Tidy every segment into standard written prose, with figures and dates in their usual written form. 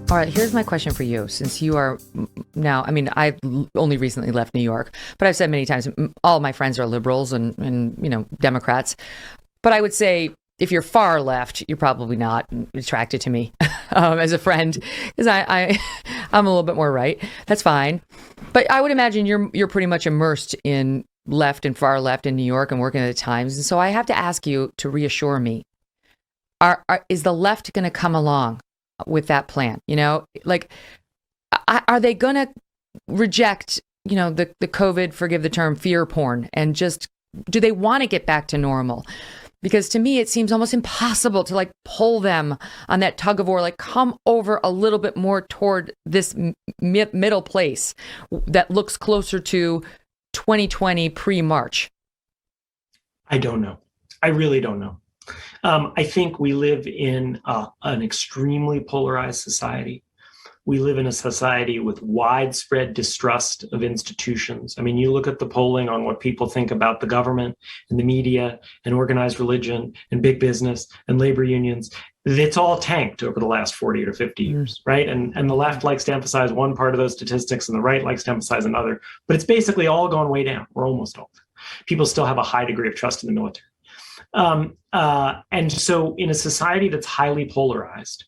All right, here's my question for you. Since you are now, I mean, I've only recently left New York, but I've said many times, all my friends are liberals and Democrats. But I would say if you're far left, you're probably not attracted to me as a friend, because I'm a little bit more right. That's fine. But I would imagine you're pretty much immersed in left and far left in New York and working at the Times. And so I have to ask you to reassure me. Is the left going to come along with that plan? Like, are they going to reject, the COVID, forgive the term, fear porn, and just, do they want to get back to normal? Because to me, it seems almost impossible to like pull them on that tug of war, like come over a little bit more toward this middle place that looks closer to 2020 pre-March. I don't know. I really don't know. I think we live in an extremely polarized society. We live in a society with widespread distrust of institutions. I mean, you look at the polling on what people think about the government and the media and organized religion and big business and labor unions. It's all tanked over the last 40 or 50 years, right? And the left likes to emphasize one part of those statistics and the right likes to emphasize another. But it's basically all gone way down, or almost all. People still have a high degree of trust in the military. And so in a society that's highly polarized,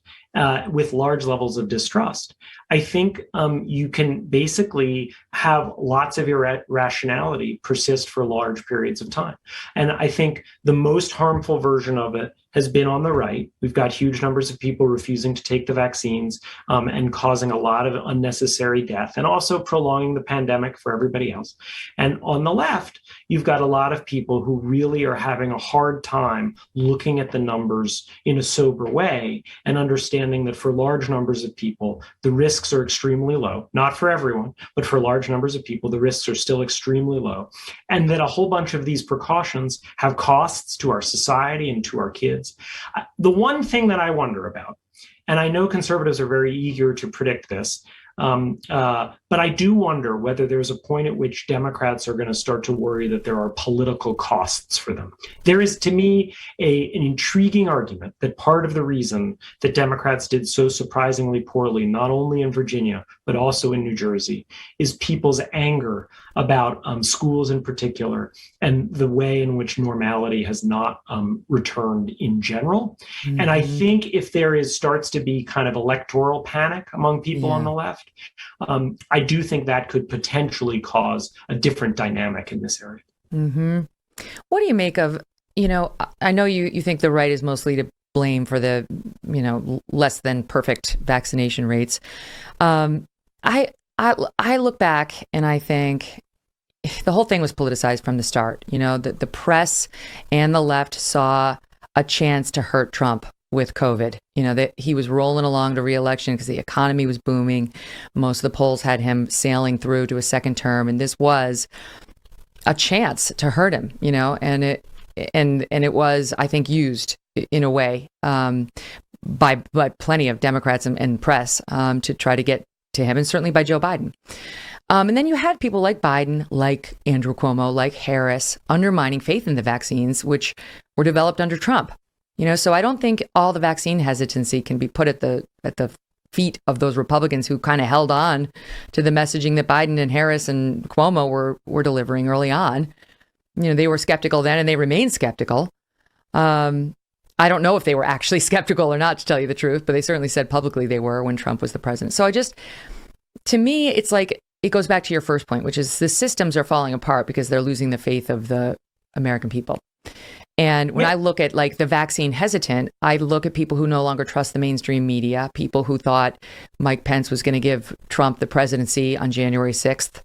with large levels of distrust, I think you can basically have lots of irrationality persist for large periods of time. And I think the most harmful version of it has been on the right. We've got huge numbers of people refusing to take the vaccines and causing a lot of unnecessary death and also prolonging the pandemic for everybody else. And on the left, you've got a lot of people who really are having a hard time looking at the numbers in a sober way and understanding that for large numbers of people, the risks are extremely low. Not for everyone, but for large numbers of people, the risks are still extremely low. And that a whole bunch of these precautions have costs to our society and to our kids. The one thing that I wonder about, and I know conservatives are very eager to predict this, but I do wonder whether there's a point at which Democrats are going to start to worry that there are political costs for them. There is, to me, an intriguing argument that part of the reason that Democrats did so surprisingly poorly, not only in Virginia, but also in New Jersey, is people's anger about schools in particular and the way in which normality has not returned in general. Mm-hmm. And I think if there starts to be kind of electoral panic among people on the left, I do think that could potentially cause a different dynamic in this area. Mm-hmm. What do you make of, I know you think the right is mostly to blame for the, less than perfect vaccination rates. I look back and I think the whole thing was politicized from the start. The press and the left saw a chance to hurt Trump with COVID, that he was rolling along to re-election because the economy was booming. Most of the polls had him sailing through to a second term. And this was a chance to hurt him, and it was, I think, used in a way by plenty of Democrats and press to try to get to him, and certainly by Joe Biden. And then you had people like Biden, like Andrew Cuomo, like Harris, undermining faith in the vaccines, which were developed under Trump. So I don't think all the vaccine hesitancy can be put at the feet of those Republicans who kind of held on to the messaging that Biden and Harris and Cuomo were delivering early on. They were skeptical then and they remain skeptical. I don't know if they were actually skeptical or not, to tell you the truth, but they certainly said publicly they were when Trump was the president. So to me, it's like, it goes back to your first point, which is the systems are falling apart because they're losing the faith of the American people. And when I look at like the vaccine hesitant, I look at people who no longer trust the mainstream media, people who thought Mike Pence was going to give Trump the presidency on January 6th,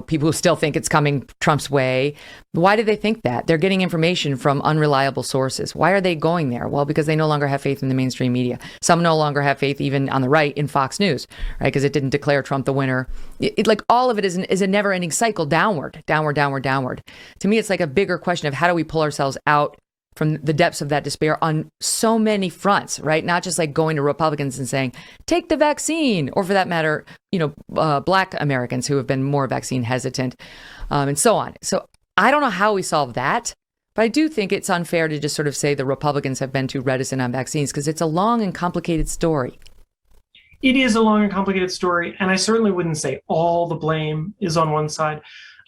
people who still think it's coming Trump's way. Why do they think that? They're getting information from unreliable sources. Why are they going there? Well, because they no longer have faith in the mainstream media. Some no longer have faith even on the right in Fox News, right? Because it didn't declare Trump the winner. Like all of it is a never ending cycle downward. To me, it's like a bigger question of how do we pull ourselves out from the depths of that despair on so many fronts, right? Not just like going to Republicans and saying, take the vaccine, or for that matter, Black Americans who have been more vaccine hesitant and so on. So I don't know how we solve that, but I do think it's unfair to just sort of say the Republicans have been too reticent on vaccines because it's a long and complicated story. It is a long and complicated story, and I certainly wouldn't say all the blame is on one side.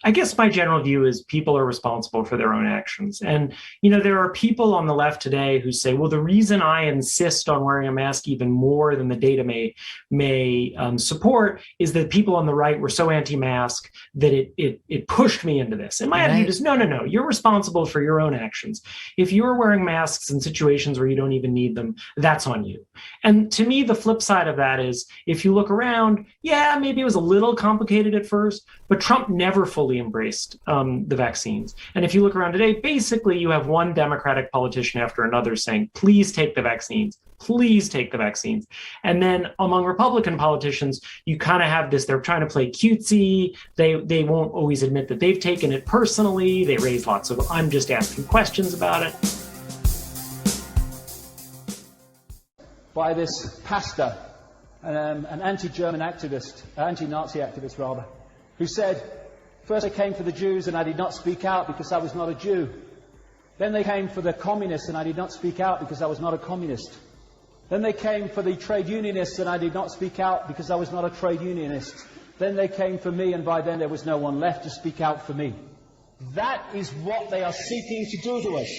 I guess my general view is people are responsible for their own actions. And, there are people on the left today who say, well, the reason I insist on wearing a mask even more than the data may support is that people on the right were so anti-mask that it pushed me into this. And my attitude is, no, you're responsible for your own actions. If you're wearing masks in situations where you don't even need them, that's on you. And to me, the flip side of that is, if you look around, yeah, maybe it was a little complicated at first, but Trump never fully embraced the vaccines. And if you look around today, basically you have one Democratic politician after another saying, please take the vaccines, please take the vaccines. And then among Republican politicians, you kind of have this, they're trying to play cutesy. They won't always admit that they've taken it personally. They raise lots of, I'm just asking questions about it. By this pastor, an anti-German activist, anti-Nazi activist rather, who said, first they came for the Jews and I did not speak out because I was not a Jew. Then they came for the communists and I did not speak out because I was not a communist. Then they came for the trade unionists and I did not speak out because I was not a trade unionist. Then they came for me and by then there was no one left to speak out for me. That is what they are seeking to do to us.